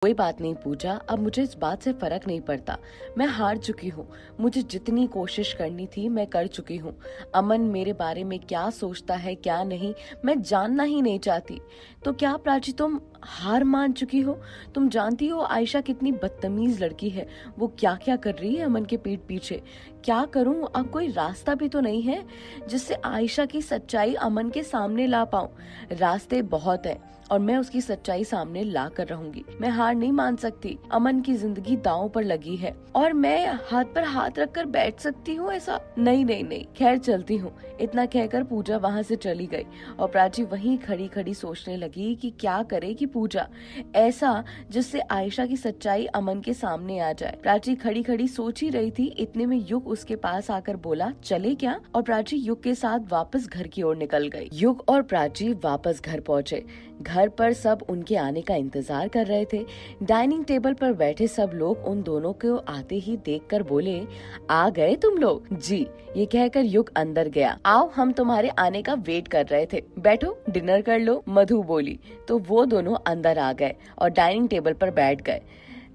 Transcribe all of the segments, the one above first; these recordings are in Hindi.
कोई बात नहीं पूजा, अब मुझे इस बात से फर्क नहीं पड़ता। मैं हार चुकी हूँ। मुझे जितनी कोशिश करनी थी मैं कर चुकी हूँ। अमन मेरे बारे में क्या सोचता है क्या नहीं, मैं जानना ही नहीं चाहती। तो क्या प्राची तुम हार मान चुकी हो? तुम जानती हो आयशा कितनी बदतमीज लड़की है। वो क्या क्या कर रही है अमन के पीठ पीछे। क्या करूं? अब कोई रास्ता भी तो नहीं है जिससे आयशा की सच्चाई अमन के सामने ला पाऊं। रास्ते बहुत है और मैं उसकी सच्चाई सामने ला कर रहूंगी। मैं हार नहीं मान सकती। अमन की जिंदगी दांव पर लगी है और मैं हाथ पर हाथ रखकर बैठ सकती हूँ ऐसा? नहीं नहीं नहीं, खैर चलती हूँ। इतना कहकर पूजा वहाँ से चली गई और प्राची वहीं खड़ी खड़ी सोचने लगी कि क्या करेगी पूजा ऐसा जिससे आयशा की सच्चाई अमन के सामने आ जाए। प्राची खड़ी खड़ी सोच ही रही थी, इतने में युग उसके पास आकर बोला, चले क्या? और प्राची युग के साथ वापस घर की ओर निकल गई। युग और प्राची वापस घर पहुँचे। घर पर सब उनके आने का इंतजार कर रहे थे। डाइनिंग टेबल पर बैठे सब लोग उन दोनों को आते ही देखकर बोले, आ गए तुम लोग? जी, ये कहकर युग अंदर गया। आओ, हम तुम्हारे आने का वेट कर रहे थे, बैठो डिनर कर लो, मधु बोली। तो वो दोनों अंदर आ गए और डाइनिंग टेबल पर बैठ गए।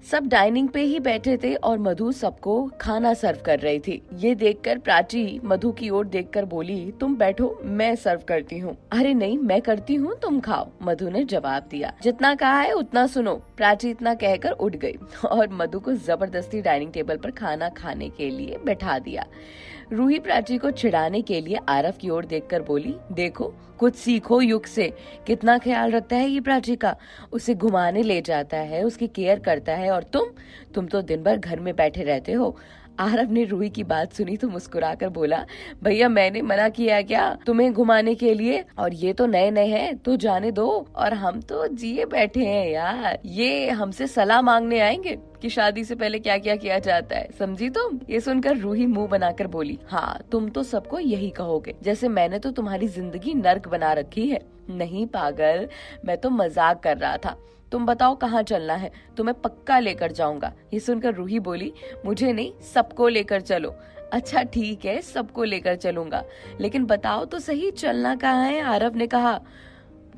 सब डाइनिंग पे ही बैठे थे और मधु सबको खाना सर्व कर रही थी। ये देखकर प्राची मधु की ओर देखकर बोली, तुम बैठो, मैं सर्व करती हूँ। अरे नहीं, मैं करती हूँ, तुम खाओ, मधु ने जवाब दिया। जितना कहा है उतना सुनो। प्राची इतना कहकर उठ गई और मधु को जबरदस्ती डाइनिंग टेबल पर खाना खाने के लिए बैठा दिया। रूही प्राची को चिढ़ाने के लिए आरव की ओर देखकर बोली, देखो कुछ सीखो युग से। कितना ख्याल रखता है ये प्राची का। उसे घुमाने ले जाता है, उसकी केयर करता है, और तुम तो दिन भर घर में बैठे रहते हो। आरव ने रूही की बात सुनी तो मुस्कुराकर बोला, भैया मैंने मना किया क्या तुम्हें घुमाने के लिए? और ये तो नए नए हैं तो जाने दो, और हम तो जिए बैठे हैं यार। ये हमसे सलाह मांगने आएंगे कि शादी से पहले क्या क्या किया जाता है, समझी तुम? ये सुनकर रूही मुंह बनाकर बोली, हाँ तुम तो सबको यही कहोगे, जैसे मैंने तो तुम्हारी जिंदगी नर्क बना रखी है। नहीं पागल, मैं तो मजाक कर रहा था। तुम बताओ कहाँ चलना है, तुम्हें पक्का लेकर जाऊंगा। ये सुनकर रूही बोली, मुझे नहीं, सबको लेकर चलो। अच्छा ठीक है, सबको लेकर चलूंगा, लेकिन बताओ तो सही चलना कहाँ है? आरव ने कहा।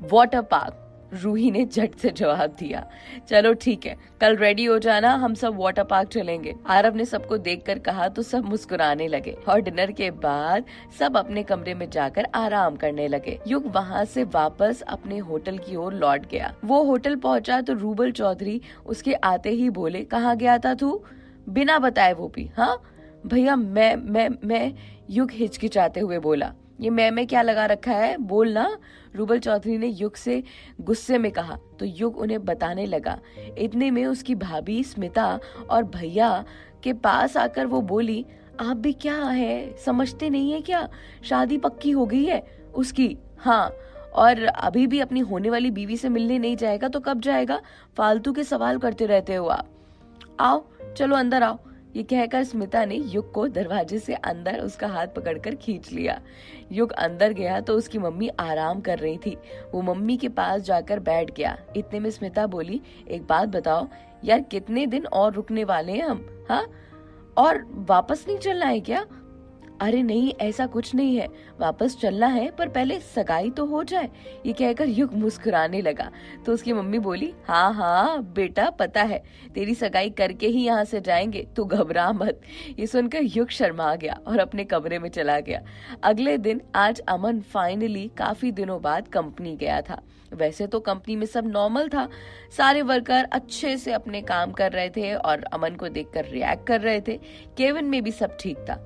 वाटर पार्क, रूही ने झट से जवाब दिया। चलो ठीक है, कल रेडी हो जाना, हम सब वाटर पार्क चलेंगे। आरव ने सबको देखकर कहा तो सब मुस्कुराने लगे और डिनर के बाद सब अपने कमरे में जाकर आराम करने लगे। युग वहाँ से वापस अपने होटल की ओर लौट गया। वो होटल पहुँचा तो रूबल चौधरी उसके आते ही बोले, कहाँ गया था तू? बिना बताए वो भी? हाँ भैया, मैं युग हिचकिचाते हुए बोला। ये मैं क्या लगा रखा है, बोल ना, रूबल चौधरी ने युग से गुस्से में कहा। तो युग उन्हें बताने लगा। इतने में उसकी भाभी स्मिता और भैया के पास आकर वो बोली, आप भी क्या है, समझते नहीं है क्या? शादी पक्की हो गई है उसकी। हाँ, और अभी भी अपनी होने वाली बीवी से मिलने नहीं जाएगा तो कब जाएगा? फालतू के सवाल करते रहते हो आप। आओ, चलो अंदर आओ। ये कहकर स्मिता ने युग को दरवाजे से अंदर उसका हाथ पकड़कर खींच लिया। युग अंदर गया तो उसकी मम्मी आराम कर रही थी। वो मम्मी के पास जाकर बैठ गया। इतने में स्मिता बोली, एक बात बताओ यार, कितने दिन और रुकने वाले हैं हम? हाँ, और वापस नहीं चलना है क्या? अरे नहीं, ऐसा कुछ नहीं है, वापस चलना है, पर पहले सगाई तो हो जाए। ये कहकर युग मुस्कुराने लगा तो उसकी मम्मी बोली, हाँ हाँ बेटा, पता है, तेरी सगाई करके ही यहाँ से जाएंगे, तू घबरा मत। ये सुनकर युग शर्मा गया और अपने कमरे में चला गया। अगले दिन आज अमन फाइनली काफी दिनों बाद कंपनी गया था। वैसे तो कंपनी में सब नॉर्मल था, सारे वर्कर अच्छे से अपने काम कर रहे थे और अमन को देखकर रिएक्ट कर रहे थे। केविन में भी सब ठीक था।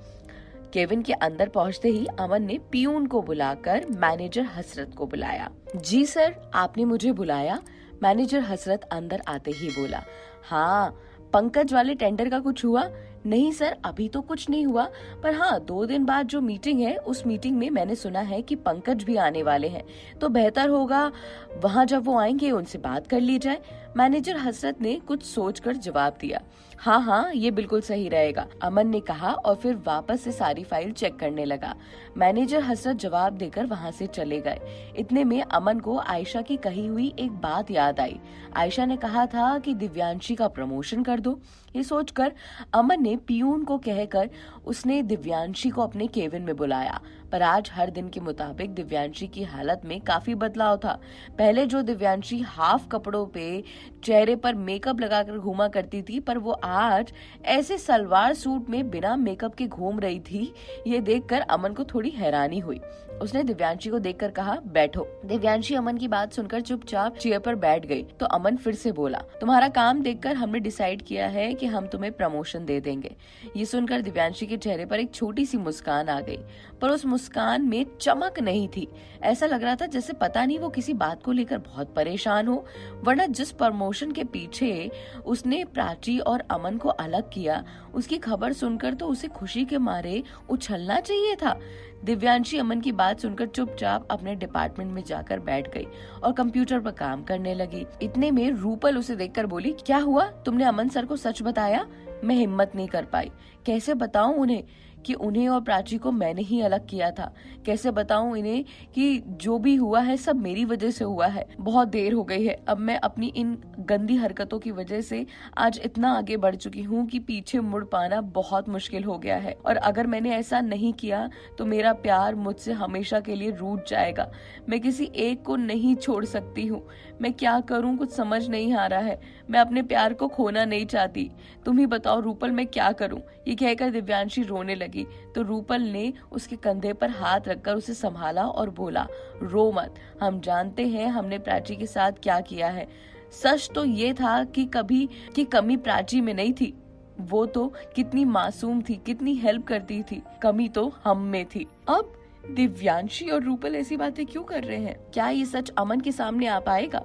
केविन के अंदर पहुंचते ही अमन ने पियून को बुलाकर मैनेजर हसरत को बुलाया। जी सर, आपने मुझे बुलाया? मैनेजर हसरत अंदर आते ही बोला। हाँ, पंकज वाले टेंडर का कुछ हुआ? नहीं सर, अभी तो कुछ नहीं हुआ, पर हाँ 2 दिन बाद जो मीटिंग है उस मीटिंग में मैंने सुना है कि पंकज भी आने वाले हैं, तो बेहतर होगा वहाँ जब वो आएंगे उनसे बात कर ली जाए। मैनेजर हसरत ने कुछ सोचकर जवाब दिया। हाँ हाँ, ये बिल्कुल सही रहेगा, अमन ने कहा और फिर वापस से सारी फाइल चेक करने लगा। मैनेजर हसरत जवाब देकर वहाँ से चले गए। इतने में अमन को आयशा की कही हुई एक बात याद आई। आयशा ने कहा था कि दिव्यांशी का प्रमोशन कर दो। ये सोचकर अमन ने पियून को कहकर उसने दिव्यांशी को अपने केबिन में बुलाया। पर आज हर दिन के मुताबिक दिव्यांशी की हालत में काफी बदलाव था। पहले जो दिव्यांशी हाफ कपड़ों पे चेहरे पर मेकअप लगाकर घूमा करती थी, पर वो आज ऐसे सलवार सूट में बिना मेकअप के घूम रही थी। ये देखकर अमन को थोड़ी हैरानी हुई। उसने दिव्यांशी को देखकर कहा, बैठो। दिव्यांशी अमन की बात सुनकर चुपचाप चेयर पर बैठ गई। तो अमन फिर से बोला, तुम्हारा काम देखकर हमने डिसाइड किया है कि हम तुम्हें प्रमोशन दे देंगे। ये सुनकर दिव्यांशी के चेहरे पर एक छोटी सी मुस्कान आ गई, पर उस मुस्कान में चमक नहीं थी। ऐसा लग रहा था जैसे पता नहीं वो किसी बात को लेकर बहुत परेशान हो, वरना जिस प्रमोशन के पीछे उसने प्राची और अमन को अलग किया, उसकी खबर सुनकर तो उसे खुशी के मारे उछलना चाहिए था। दिव्यांशी अमन की बात सुनकर चुपचाप अपने डिपार्टमेंट में जाकर बैठ गई और कंप्यूटर पर काम करने लगी। इतने में रूपल उसे देखकर बोली, क्या हुआ, तुमने अमन सर को सच बताया? मैं हिम्मत नहीं कर पाई। कैसे बताऊं उन्हें कि उन्हें और प्राची को मैंने ही अलग किया था? कैसे बताऊं इन्हें कि जो भी हुआ है सब मेरी वजह से हुआ है? बहुत देर हो गई है। अब मैं अपनी इन गंदी हरकतों की वजह से आज इतना आगे बढ़ चुकी हूँ कि पीछे मुड़ पाना बहुत मुश्किल हो गया है। और अगर मैंने ऐसा नहीं किया तो मेरा प्यार मुझसे हमेशा के लिए रूठ जाएगा। मैं किसी एक को नहीं छोड़ सकती हूँ। मैं क्या करूँ, कुछ समझ नहीं आ रहा है। मैं अपने प्यार को खोना नहीं चाहती। तुम ही बताओ रूपल, मैं क्या करूँ? ये कहकर दिव्यांशी रोने लगी। तो रूपल ने उसके कंधे पर हाथ रखकर उसे संभाला और बोला, रो मत, हम जानते हैं हमने प्राची के साथ क्या किया है। सच तो ये था कि कमी प्राची में नहीं थी। वो तो कितनी मासूम थी, कितनी हेल्प करती थी। कमी तो हम में थी। अब दिव्यांशी और रूपल ऐसी बातें क्यों कर रहे हैं? क्या ये सच अमन के सामने आ पाएगा?